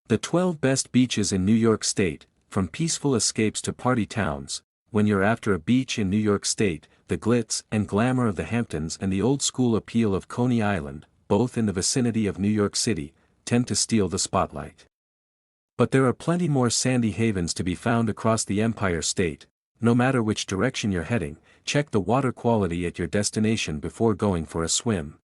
The 12 best beaches in New York State, from peaceful escapes to party towns. When you're after a beach in New York State, the glitz and glamour of the Hamptons and the old-school appeal of Coney Island, both in the vicinity of New York City, tend to steal the spotlight. But there are plenty more sandy havens to be found across the Empire State. No matter which direction you're heading, check the water quality at your destination before going for a swim.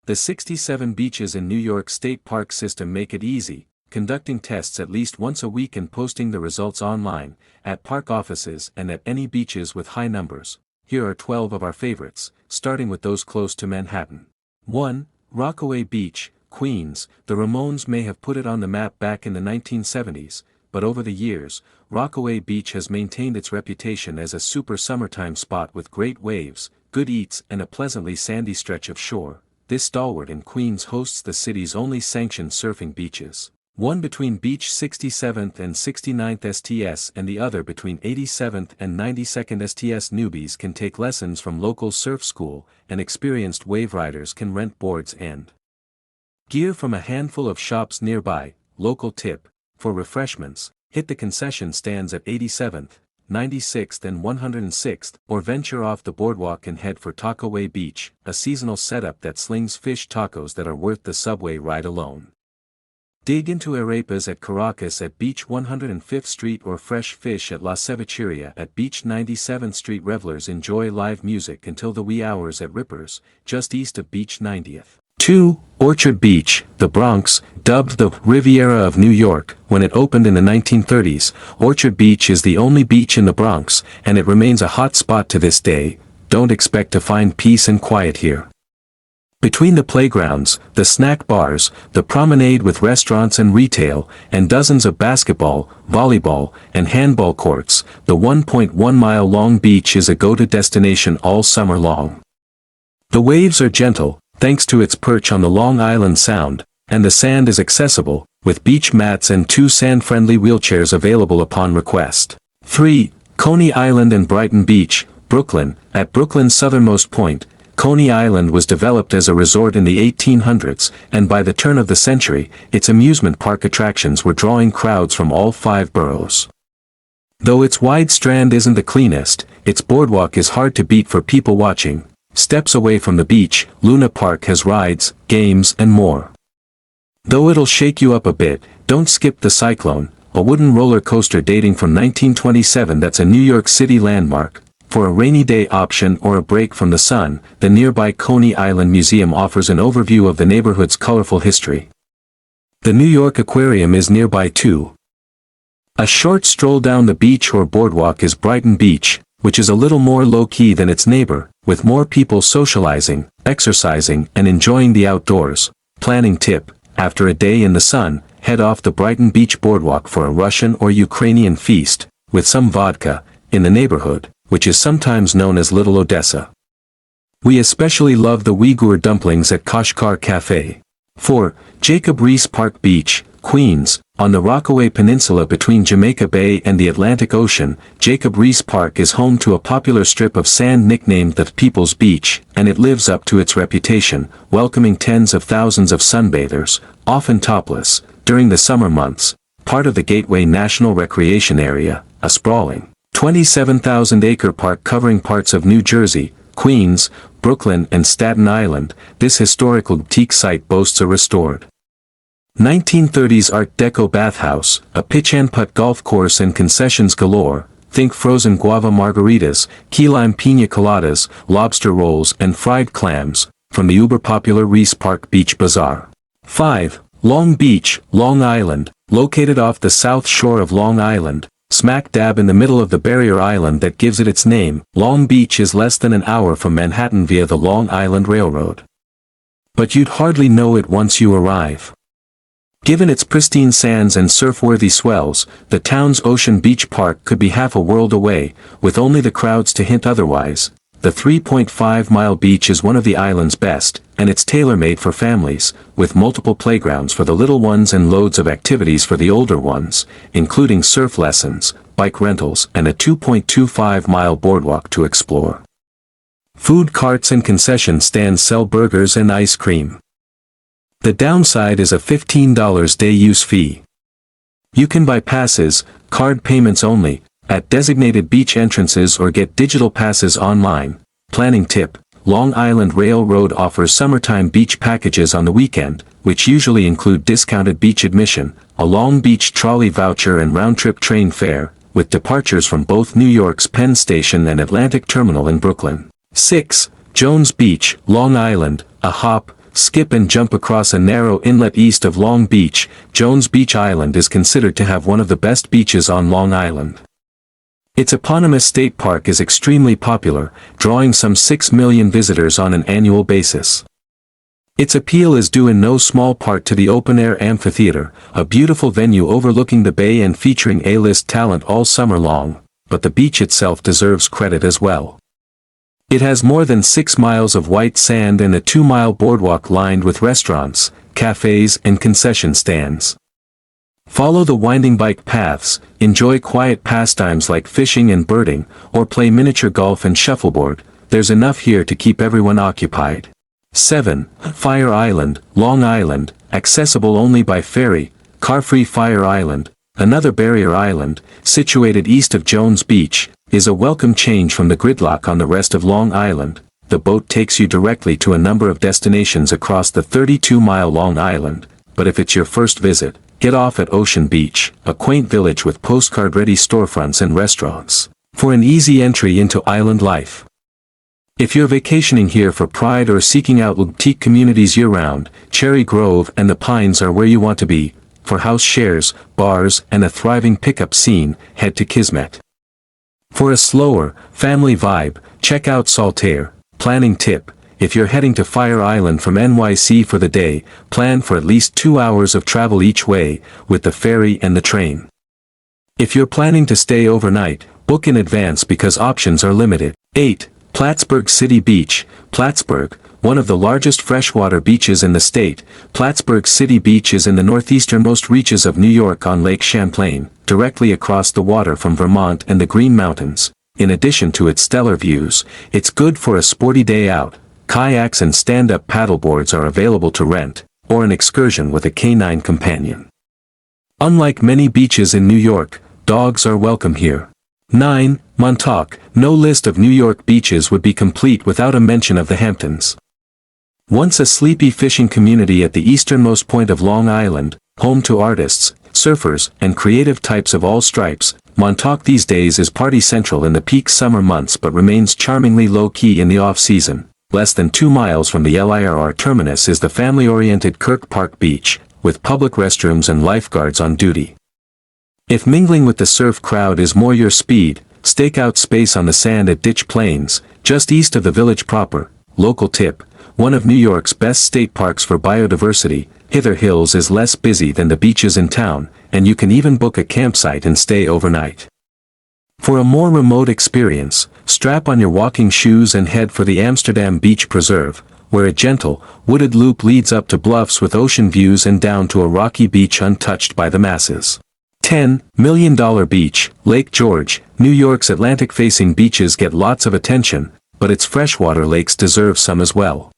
The 67 beaches in New York State Park system make it easy, conducting tests at least once a week and posting the results online, at park offices and at any beaches with high numbers. Here are 12 of our favorites, starting with those close to Manhattan. 1. Rockaway Beach, Queens. The Ramones may have put it on the map back in the 1970s, but over the years, Rockaway Beach has maintained its reputation as a super summertime spot with great waves, good eats and a pleasantly sandy stretch of shore. This stalwart in Queens hosts the city's only sanctioned surfing beaches. One between Beach 67th and 69th STS and the other between 87th and 92nd STS. Newbies can take lessons from local surf school, and experienced wave riders can rent boards and gear from a handful of shops nearby. Local tip: for refreshments, hit the concession stands at 87th, 96th and 106th, or venture off the boardwalk and head for Rockaway Beach, a seasonal setup that slings fish tacos that are worth the subway ride alone. Dig into arepas at Caracas at Beach 105th Street or fresh fish at La Cevicheria at Beach 97th Street. Revelers enjoy live music until the wee hours at Rippers, just east of Beach 90th. 2. Orchard Beach, the Bronx, dubbed the Riviera of New York. When it opened in the 1930s, Orchard Beach is the only beach in the Bronx, and it remains a hot spot to this day. Don't expect to find peace and quiet here. Between the playgrounds, the snack bars, the promenade with restaurants and retail, and dozens of basketball, volleyball, and handball courts, the 1.1-mile-long beach is a go-to destination all summer long. The waves are gentle, thanks to its perch on the Long Island Sound, and the sand is accessible, with beach mats and 2 sand-friendly wheelchairs available upon request. 3. Coney Island and Brighton Beach, Brooklyn. At Brooklyn's southernmost point, Coney Island was developed as a resort in the 1800s, and by the turn of the century, its amusement park attractions were drawing crowds from all 5 boroughs. Though its wide strand isn't the cleanest, its boardwalk is hard to beat for people watching. Steps away from the beach, Luna Park has rides, games and more. Though it'll shake you up a bit, don't skip the Cyclone, a wooden roller coaster dating from 1927 that's a New York City landmark. For a rainy day option or a break from the sun, the nearby Coney Island Museum offers an overview of the neighborhood's colorful history. The New York Aquarium is nearby too. A short stroll down the beach or boardwalk is Brighton Beach, which is a little more low-key than its neighbor, with more people socializing, exercising, and enjoying the outdoors. Planning tip: after a day in the sun, head off the Brighton Beach boardwalk for a Russian or Ukrainian feast, with some vodka, in the neighborhood, which is sometimes known as Little Odessa. We especially love the Uyghur dumplings at Kashgar Cafe. 4. Jacob Riis Park Beach, Queens. On the Rockaway Peninsula between Jamaica Bay and the Atlantic Ocean, Jacob Riis Park is home to a popular strip of sand nicknamed the People's Beach, and it lives up to its reputation, welcoming tens of thousands of sunbathers, often topless, during the summer months. Part of the Gateway National Recreation Area, a sprawling 27,000-acre park covering parts of New Jersey, Queens, Brooklyn and Staten Island, this historical boutique site boasts a restored 1930s Art Deco bathhouse, a pitch-and-putt golf course and concessions galore. Think frozen guava margaritas, key lime pina coladas, lobster rolls and fried clams, from the uber-popular Riis Park Beach Bazaar. 5. Long Beach, Long Island. Located off the south shore of Long Island, smack dab in the middle of the barrier island that gives it its name, Long Beach is less than an hour from Manhattan via the Long Island Railroad. But you'd hardly know it once you arrive. Given its pristine sands and surf-worthy swells, the town's Ocean Beach Park could be half a world away, with only the crowds to hint otherwise. The 3.5-mile beach is one of the island's best, and it's tailor-made for families, with multiple playgrounds for the little ones and loads of activities for the older ones, including surf lessons, bike rentals and a 2.25-mile boardwalk to explore. Food carts and concession stands sell burgers and ice cream. The downside is a $15 day use fee. You can buy passes, card payments only, at designated beach entrances or get digital passes online. Planning tip: Long Island Railroad offers summertime beach packages on the weekend, which usually include discounted beach admission, a Long Beach trolley voucher and round-trip train fare, with departures from both New York's Penn Station and Atlantic Terminal in Brooklyn. 6. Jones Beach, Long Island, a hop, skip and jump across a narrow inlet east of Long Beach. Jones Beach Island is considered to have one of the best beaches on Long Island. Its eponymous state park is extremely popular, drawing some 6 million visitors on an annual basis. Its appeal is due in no small part to the open-air amphitheater, a beautiful venue overlooking the bay and featuring A-list talent all summer long, but the beach itself deserves credit as well. It has more than 6 miles of white sand and a 2-mile boardwalk lined with restaurants, cafes and concession stands. Follow the winding bike paths, enjoy quiet pastimes like fishing and birding, or play miniature golf and shuffleboard. There's enough here to keep everyone occupied. 7. Fire Island, Long Island, accessible only by ferry. Car-free Fire Island, another barrier island, situated east of Jones Beach, is a welcome change from the gridlock on the rest of Long Island. The boat takes you directly to a number of destinations across the 32-mile Long Island, but if it's your first visit, get off at Ocean Beach, a quaint village with postcard-ready storefronts and restaurants, for an easy entry into island life. If you're vacationing here for pride or seeking out boutique communities year-round, Cherry Grove and the Pines are where you want to be. For house shares, bars, and a thriving pickup scene, head to Kismet. For a slower, family vibe, check out Saltaire. Planning tip: if you're heading to Fire Island from NYC for the day, plan for at least 2 hours of travel each way, with the ferry and the train. If you're planning to stay overnight, book in advance because options are limited. 8. Plattsburgh City Beach. Plattsburgh, one of the largest freshwater beaches in the state. Plattsburgh City Beach is in the northeasternmost reaches of New York on Lake Champlain, directly across the water from Vermont and the Green Mountains. In addition to its stellar views, it's good for a sporty day out. Kayaks and stand-up paddleboards are available to rent, or an excursion with a canine companion. Unlike many beaches in New York, dogs are welcome here. 9. Montauk. No list of New York beaches would be complete without a mention of the Hamptons. Once a sleepy fishing community at the easternmost point of Long Island, home to artists, surfers, and creative types of all stripes, Montauk these days is party central in the peak summer months but remains charmingly low-key in the off-season. Less than 2 miles from the LIRR terminus is the family-oriented Kirk Park Beach, with public restrooms and lifeguards on duty. If mingling with the surf crowd is more your speed, stake out space on the sand at Ditch Plains, just east of the village proper. Local tip: one of New York's best state parks for biodiversity, Hither Hills is less busy than the beaches in town, and you can even book a campsite and stay overnight. For a more remote experience, strap on your walking shoes and head for the Amsterdam Beach Preserve, where a gentle, wooded loop leads up to bluffs with ocean views and down to a rocky beach untouched by the masses. 10. Million Dollar Beach, Lake George. New York's Atlantic-facing beaches get lots of attention, but its freshwater lakes deserve some as well.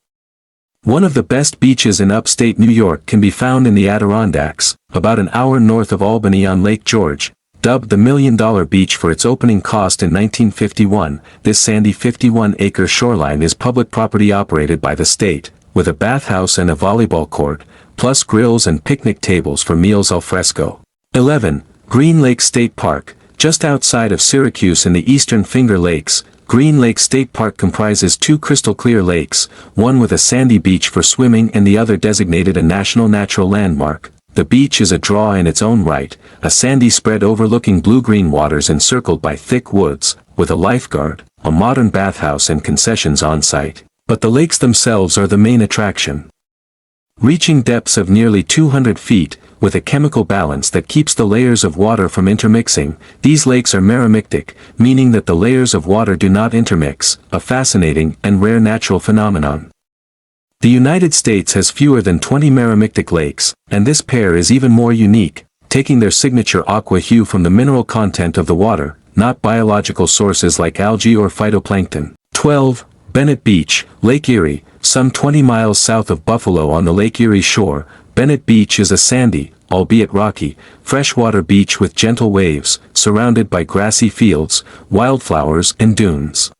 One of the best beaches in upstate New York can be found in the Adirondacks, about an hour north of Albany on Lake George. Dubbed the $1 Million Beach for its opening cost in 1951, this sandy 51-acre shoreline is public property operated by the state, with a bathhouse and a volleyball court, plus grills and picnic tables for meals al fresco. 11. Green Lake State Park. Just outside of Syracuse in the eastern Finger Lakes, Green Lake State Park comprises 2 crystal-clear lakes, one with a sandy beach for swimming and the other designated a National Natural Landmark. The beach is a draw in its own right, a sandy spread overlooking blue-green waters encircled by thick woods, with a lifeguard, a modern bathhouse and concessions on site. But the lakes themselves are the main attraction. Reaching depths of nearly 200 feet, with a chemical balance that keeps the layers of water from intermixing, these lakes are meromictic, meaning that the layers of water do not intermix, a fascinating and rare natural phenomenon. The United States has fewer than 20 meromictic lakes, and this pair is even more unique, taking their signature aqua hue from the mineral content of the water, not biological sources like algae or phytoplankton. 12. Bennett Beach, Lake Erie. Some 20 miles south of Buffalo on the Lake Erie shore, Bennett Beach is a sandy, albeit rocky, freshwater beach with gentle waves, surrounded by grassy fields, wildflowers and dunes.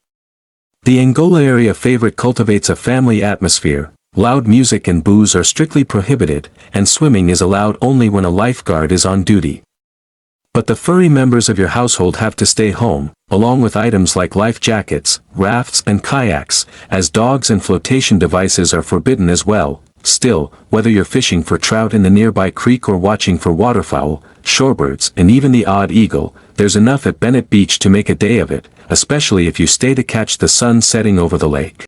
The Angola area favorite cultivates a family atmosphere. Loud music and booze are strictly prohibited, and swimming is allowed only when a lifeguard is on duty. But the furry members of your household have to stay home, along with items like life jackets, rafts and kayaks, as dogs and flotation devices are forbidden as well. Still, whether you're fishing for trout in the nearby creek or watching for waterfowl, shorebirds and even the odd eagle, there's enough at Bennett Beach to make a day of it, especially if you stay to catch the sun setting over the lake.